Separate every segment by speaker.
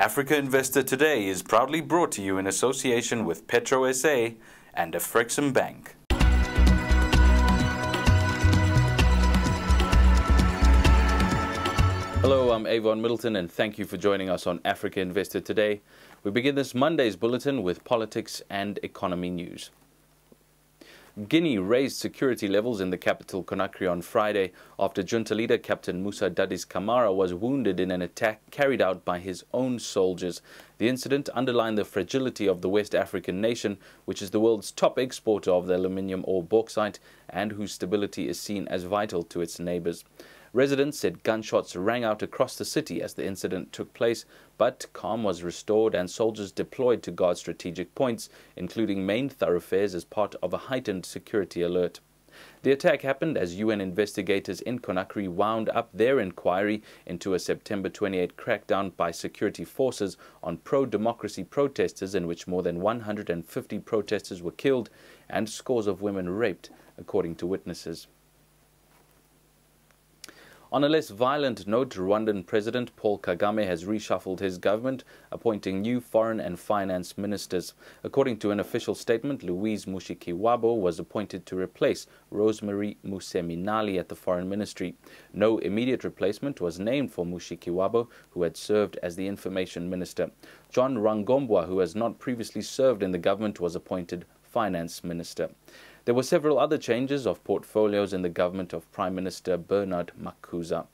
Speaker 1: Africa Investor Today is proudly brought to you in association with Petro SA and Afrexim Bank. Hello, I'm Avon Middleton and thank you for joining us on Africa Investor Today. We begin this Monday's bulletin with politics and economy news. Guinea raised security levels in the capital Conakry on Friday after junta leader Captain Moussa Dadis Camara was wounded in an attack carried out by his own soldiers. The incident underlined the fragility of the West African nation, which is the world's top exporter of the aluminium or bauxite and whose stability is seen as vital to its neighbors. Residents said gunshots rang out across the city as the incident took place, but calm was restored and soldiers deployed to guard strategic points, including main thoroughfares as part of a heightened security alert. The attack happened as UN investigators in Conakry wound up their inquiry into a September 28 crackdown by security forces on pro-democracy protesters in which more than 150 protesters were killed and scores of women raped, according to witnesses. On a less violent note, Rwandan President Paul Kagame has reshuffled his government, appointing new foreign and finance ministers. According to an official statement, Louise Mushikiwabo was appointed to replace Rosemary Museminali at the foreign ministry. No immediate replacement was named for Mushikiwabo, who had served as the information minister. John Rangombwa, who has not previously served in the government, was appointed finance minister. There were several other changes of portfolios in the government of Prime Minister Bernard Makuza.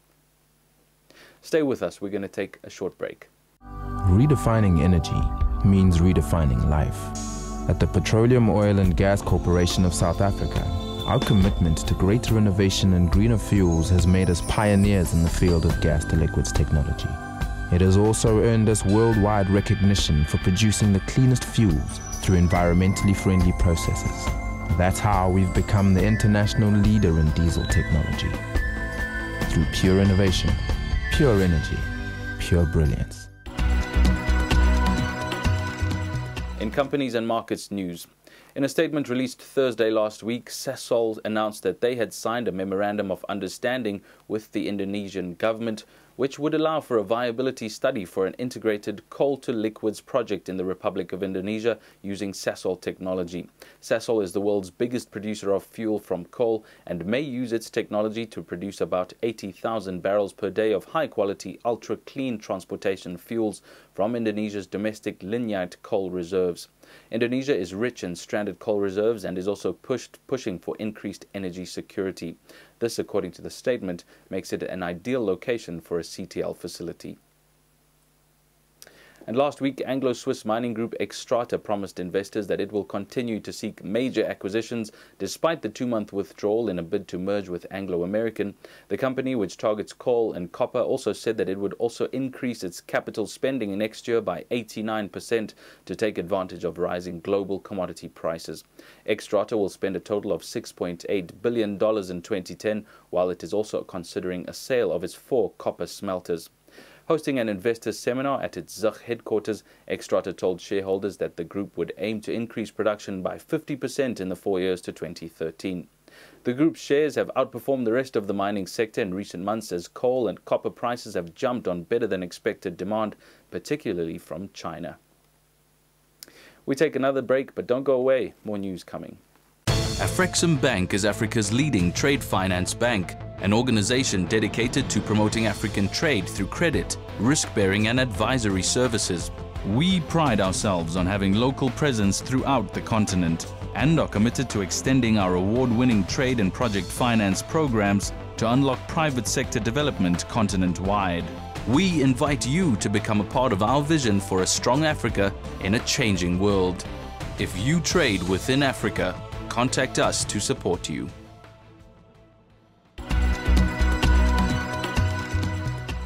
Speaker 1: Stay with us, we're going to take a short break.
Speaker 2: Redefining energy means redefining life. At the Petroleum, Oil and Gas Corporation of South Africa, our commitment to greater innovation and greener fuels has made us pioneers in the field of gas-to-liquids technology. It has also earned us worldwide recognition for producing the cleanest fuels through environmentally friendly processes. That's how we've become the international leader in diesel technology. Through pure innovation, pure energy, pure brilliance.
Speaker 1: In companies and markets news. In a statement released Thursday last week, Sasol announced that they had signed a memorandum of understanding with the Indonesian government, which would allow for a viability study for an integrated coal-to-liquids project in the Republic of Indonesia using Sasol technology. Sasol is the world's biggest producer of fuel from coal and may use its technology to produce about 80,000 barrels per day of high-quality, ultra-clean transportation fuels from Indonesia's domestic lignite coal reserves. Indonesia is rich in stranded coal reserves and is also pushing for increased energy security. This, according to the statement, makes it an ideal location for a CTL facility. And last week, Anglo-Swiss mining group Xstrata promised investors that it will continue to seek major acquisitions despite the 2-month withdrawal in a bid to merge with Anglo-American. The company, which targets coal and copper, also said that it would also increase its capital spending next year by 89% to take advantage of rising global commodity prices. Xstrata will spend a total of $6.8 billion in 2010, while it is also considering a sale of its 4 copper smelters. Hosting an investor seminar at its Zug headquarters, Xstrata told shareholders that the group would aim to increase production by 50% in the 4 years to 2013. The group's shares have outperformed the rest of the mining sector in recent months as coal and copper prices have jumped on better than expected demand, particularly from China. We take another break, but don't go away. More news coming. Afrexim Bank is Africa's leading trade finance bank, an organization dedicated to promoting African trade through credit, risk-bearing and advisory services. We pride ourselves on having local presence throughout the continent and are committed to extending our award-winning trade and project finance programs to unlock private sector development continent-wide. We invite you to become a part of our vision for a strong Africa in a changing world. If you trade within Africa, contact us to support you.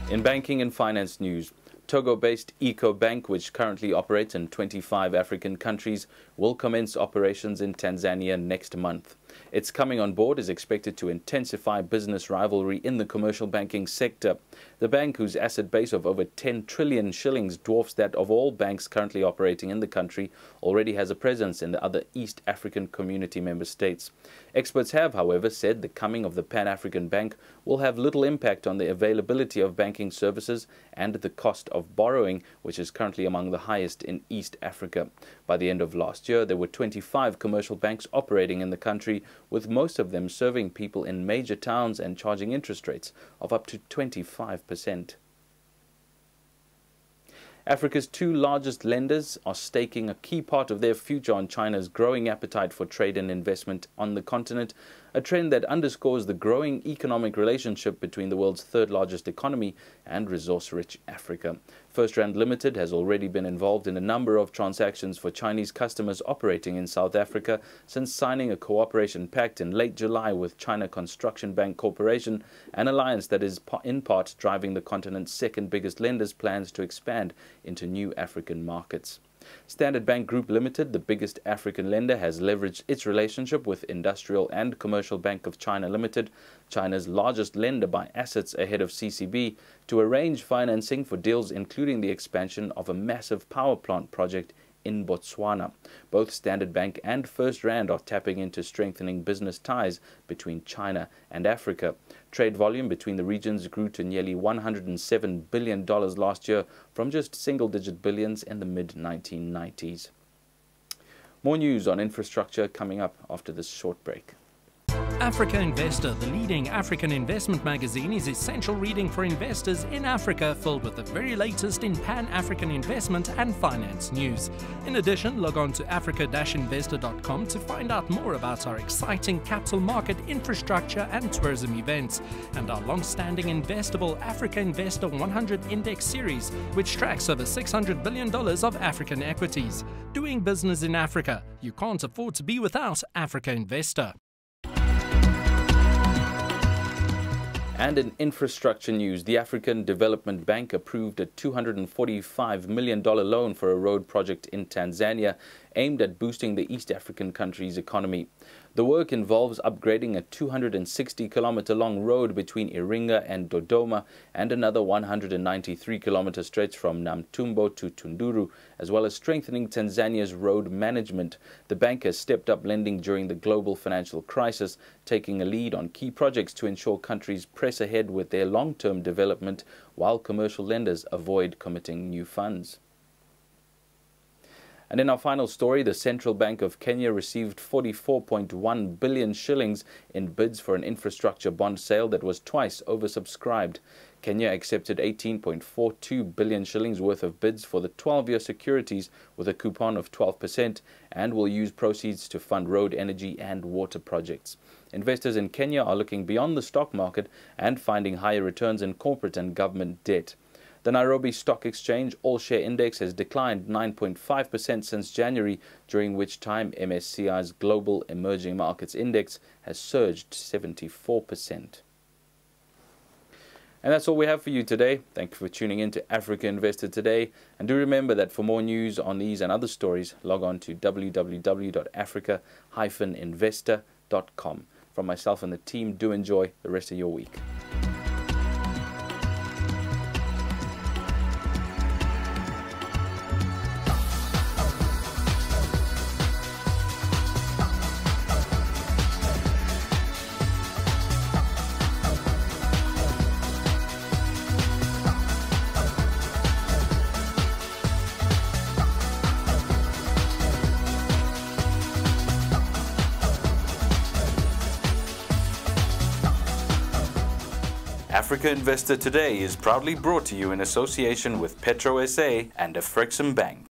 Speaker 1: In banking and finance news, Togo-based EcoBank, which currently operates in 25 African countries, will commence operations in Tanzania next month. Its coming on board is expected to intensify business rivalry in the commercial banking sector. The bank, whose asset base of over 10 trillion shillings dwarfs that of all banks currently operating in the country, already has a presence in the other East African Community member states. Experts have, however, said the coming of the Pan-African Bank will have little impact on the availability of banking services and the cost of borrowing, which is currently among the highest in East Africa. By the end of last year, there were 25 commercial banks operating in the country, with most of them serving people in major towns and charging interest rates of up to 25%. Africa's two largest lenders are staking a key part of their future on China's growing appetite for trade and investment on the continent, a trend that underscores the growing economic relationship between the world's third largest economy and resource-rich Africa. FirstRand Limited has already been involved in a number of transactions for Chinese customers operating in South Africa since signing a cooperation pact in late July with China Construction Bank Corporation, an alliance that is in part driving the continent's second biggest lender's plans to expand into new African markets. Standard Bank Group Limited, the biggest African lender, has leveraged its relationship with Industrial and Commercial Bank of China Limited, China's largest lender by assets ahead of CCB, to arrange financing for deals including the expansion of a massive power plant project in Botswana. Both Standard Bank and FirstRand are tapping into strengthening business ties between China and Africa. Trade volume between the regions grew to nearly $107 billion last year from just single-digit billions in the mid-1990s. More news on infrastructure coming up after this short break.
Speaker 3: Africa Investor, the leading African investment magazine, is essential reading for investors in Africa, filled with the very latest in Pan-African investment and finance news. In addition, log on to africa-investor.com to find out more about our exciting capital market, infrastructure and tourism events, and our long-standing investable Africa Investor 100 Index series, which tracks over $600 billion of African equities. Doing business in Africa, you can't afford to be without Africa Investor.
Speaker 1: And in infrastructure news, the African Development Bank approved a $245 million loan for a road project in Tanzania aimed at boosting the East African country's economy. The work involves upgrading a 260-kilometer-long road between Iringa and Dodoma and another 193-kilometer stretch from Namtumbo to Tunduru, as well as strengthening Tanzania's road management. The bank has stepped up lending during the global financial crisis, taking a lead on key projects to ensure countries press ahead with their long-term development while commercial lenders avoid committing new funds. And in our final story, the Central Bank of Kenya received 44.1 billion shillings in bids for an infrastructure bond sale that was twice oversubscribed. Kenya accepted 18.42 billion shillings worth of bids for the 12-year securities with a coupon of 12% and will use proceeds to fund road, energy and water projects. Investors in Kenya are looking beyond the stock market and finding higher returns in corporate and government debt. The Nairobi Stock Exchange All-Share Index has declined 9.5% since January, during which time MSCI's Global Emerging Markets Index has surged 74%. And that's all we have for you today. Thank you for tuning in to Africa Investor Today. And do remember that for more news on these and other stories, log on to www.africa-investor.com. From myself and the team, do enjoy the rest of your week. Africa Investor Today is proudly brought to you in association with Petro SA and Afrexim Bank.